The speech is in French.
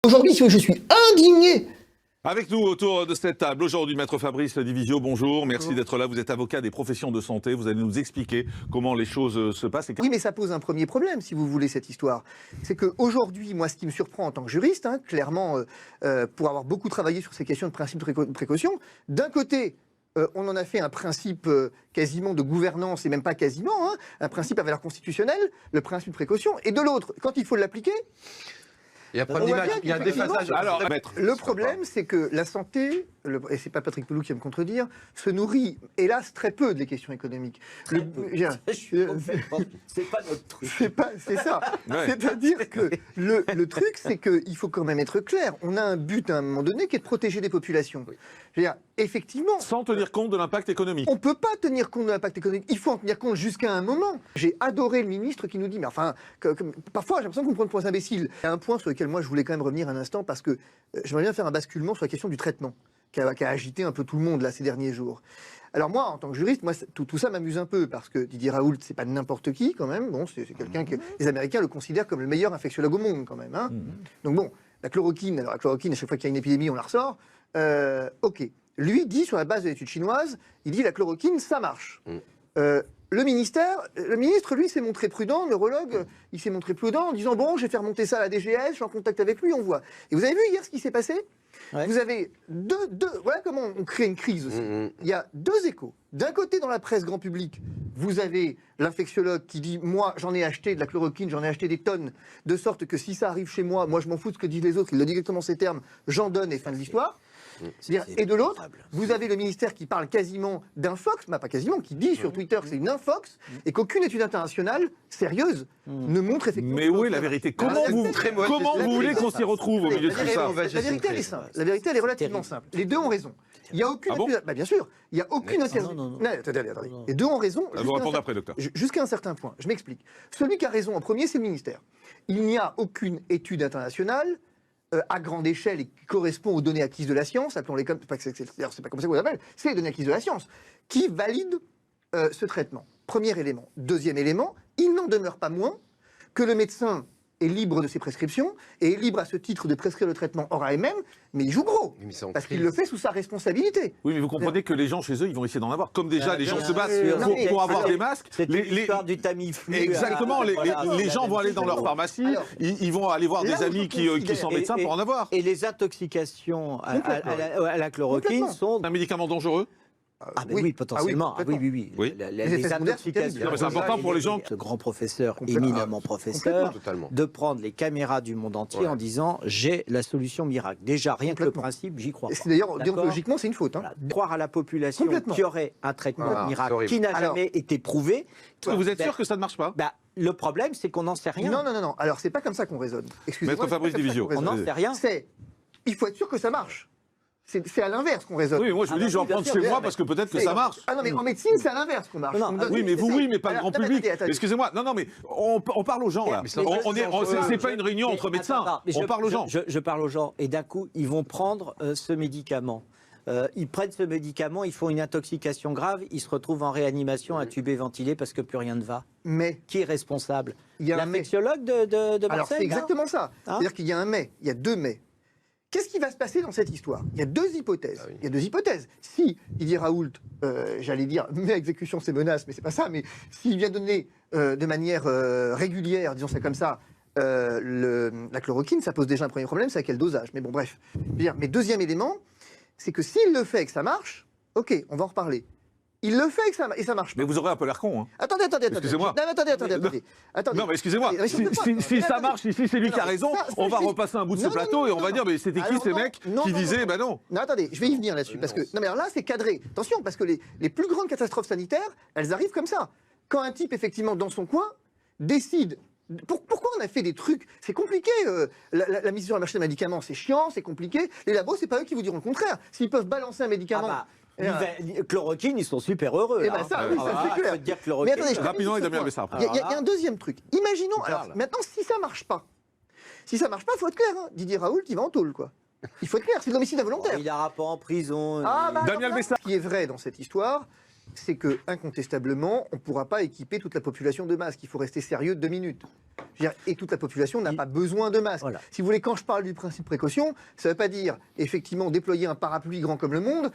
Aujourd'hui, je suis indigné. Avec nous autour de cette table, aujourd'hui, Maître Fabrice Divisio, bonjour, merci d'être là. Vous êtes avocat des professions de santé, vous allez nous expliquer comment les choses se passent. Oui, mais ça pose un premier problème, si vous voulez, cette histoire. C'est qu'aujourd'hui, moi, ce qui me surprend en tant que juriste, clairement, pour avoir beaucoup travaillé sur ces questions de principe de précaution, d'un côté, on en a fait un principe quasiment de gouvernance, et même pas quasiment, un principe à valeur constitutionnelle, le principe de précaution, et de l'autre, quand il faut l'appliquer... Il y a un problème d'image, il y a un déphasage. Alors, maître, le problème, c'est que la santé, et c'est pas Patrick Pelloux qui va me contredire, se nourrit, hélas, très peu des questions économiques. C'est pas notre truc. C'est ça. Ouais. C'est-à-dire que le truc, c'est qu'il faut quand même être clair. On a un but à un moment donné qui est de protéger des populations. Oui. Je veux dire, effectivement, sans tenir compte de l'impact économique. on ne peut pas tenir compte de l'impact économique. Il faut en tenir compte jusqu'à un moment. J'ai adoré le ministre qui nous dit, mais enfin, parfois j'ai l'impression qu'on me prend pour des imbéciles. Il y a un point sur lequel moi je voulais quand même revenir un instant parce que j'aimerais bien faire un basculement sur la question du traitement qui a agité un peu tout le monde là ces derniers jours. Alors moi, en tant que juriste, moi, tout ça m'amuse un peu parce que Didier Raoult, c'est pas n'importe qui quand même. Bon, c'est quelqu'un que les Américains le considèrent comme le meilleur infectiologue au monde quand même. Donc bon, la chloroquine, à chaque fois qu'il y a une épidémie, on la ressort. Ok. Lui dit, sur la base de l'étude chinoise, il dit la chloroquine, ça marche. Le ministre, lui, s'est montré prudent, le neurologue, il s'est montré prudent en disant, bon, je vais faire monter ça à la DGS, je suis en contact avec lui, on voit. Et vous avez vu hier ce qui s'est passé ? Ouais. Vous avez voilà comment on crée une crise aussi. Il y a deux échos. D'un côté, dans la presse grand public, vous avez l'infectiologue qui dit, moi, j'en ai acheté de la chloroquine, j'en ai acheté des tonnes, de sorte que si ça arrive chez moi, moi, je m'en fous de ce que disent les autres, il le dit exactement ces termes, j'en donne et fin de l'histoire. Et de l'autre, vous avez le ministère qui parle quasiment d'infox, pas quasiment, qui dit sur Twitter que c'est une infox, et qu'aucune étude internationale sérieuse ne montre effectivement... Mais où est la vérité? Comment vous voulez qu'on s'y retrouve au milieu de tout ça? La vérité, elle est simple. La vérité, elle est relativement simple. Les deux ont raison. Il n'y a aucune... bien sûr, il n'y a aucune... Attendez. Les deux ont raison. Je vous répondre après, docteur. Jusqu'à un certain point. Je m'explique. Celui qui a raison en premier, c'est le ministère. Il n'y a aucune étude internationale à grande échelle et qui correspond aux données acquises de la science, appelons-les comme, c'est pas comme ça qu'on l'appelle, c'est les données acquises de la science, qui valident ce traitement. Premier élément. Deuxième élément, il n'en demeure pas moins que le médecin est libre de ses prescriptions et est libre à ce titre de prescrire le traitement hors AMM, mais il joue gros, parce qu'il le fait sous sa responsabilité. Oui, mais vous comprenez que les gens chez eux, ils vont essayer d'en avoir. Comme déjà, les gens se battent pour avoir des masques. C'est l'histoire du Tamiflu. Exactement, les gens vont aller dans leur pharmacie, ils vont aller voir des amis qui sont médecins pour en avoir. Et les intoxications à la chloroquine sont... Un médicament dangereux? Oui, potentiellement. Oui. Les intoxications. C'est important pour les gens. Ce grand professeur, éminemment professeur, de prendre les caméras du monde entier en disant j'ai la solution miracle. Déjà, rien que le principe, j'y crois pas. D'ailleurs, déontologiquement, c'est une faute. Croire à la population qui aurait un traitement miracle qui n'a jamais été prouvé. Vous êtes sûr que ça ne marche pas? Le problème, c'est qu'on n'en sait rien. Non. Alors, c'est pas comme ça qu'on raisonne. Excusez-moi. Maître Fabrice Divisio. On n'en sait rien. Il faut être sûr que ça marche. C'est à l'inverse qu'on raisonne. Oui, moi je vous dis, je vais en prendre chez moi parce que peut-être que ça marche. Ah non, mais en médecine, c'est à l'inverse qu'on marche. Oui, mais pas le grand public. Excusez-moi, non, mais on parle aux gens là. C'est pas une réunion entre médecins. On parle aux gens. Je parle aux gens et d'un coup, ils vont prendre ce médicament. Ils prennent ce médicament, ils font une intoxication grave, ils se retrouvent en réanimation, intubés, ventilés parce que plus rien ne va. Mais qui est responsable? L'infectiologue de Marseille? Alors c'est exactement ça. C'est-à-dire qu'il y a un mais, il y a deux mais. Qu'est-ce qui va se passer dans cette histoire? Il y a deux hypothèses. Il y a deux hypothèses. Si Didier Raoult, j'allais dire, met à exécution ses menaces, mais c'est pas ça, mais s'il vient donner de manière régulière, disons ça comme ça, la chloroquine, ça pose déjà un premier problème, c'est à quel dosage. Mais bon, bref. Mais deuxième élément, c'est que s'il le fait et que ça marche, ok, on va en reparler. Il le fait et ça marche pas. Mais vous aurez un peu l'air con. Hein. Attendez. Excusez-moi. Attendez. Non, mais excusez-moi. Si ça marche, si c'est lui qui a raison, on va repasser un bout de ce plateau et on va dire, mais c'était qui ces mecs qui disaient, non. Non, attendez, je vais y venir là-dessus. Parce que, non, mais alors là, c'est cadré. Attention, parce que les plus grandes catastrophes sanitaires, elles arrivent comme ça. Quand un type, effectivement, dans son coin, décide. Pourquoi on a fait des trucs? C'est compliqué, la mise sur le marché des médicaments, c'est chiant, c'est compliqué. Les labos, c'est pas eux qui vous diront le contraire. S'ils peuvent balancer un médicament... Chloroquine, ils sont super heureux. Et ça c'est clair. Dire chloroquine. Mais attendez, rapidement, il a bien aimé ça après. Il y a un deuxième truc. Imaginons, alors maintenant, si ça marche pas, il faut être clair. Didier Raoult, il va en tôle, quoi. Il faut être clair, c'est de l'homicide involontaire. Il n'ira pas en prison. Daniel Bessa. Ce qui est vrai dans cette histoire, c'est que incontestablement, on ne pourra pas équiper toute la population de masques. Il faut rester sérieux 2 minutes. Je veux dire, et toute la population n'a pas besoin de masques. Voilà. Si vous voulez, quand je parle du principe précaution, ça ne veut pas dire effectivement déployer un parapluie grand comme le monde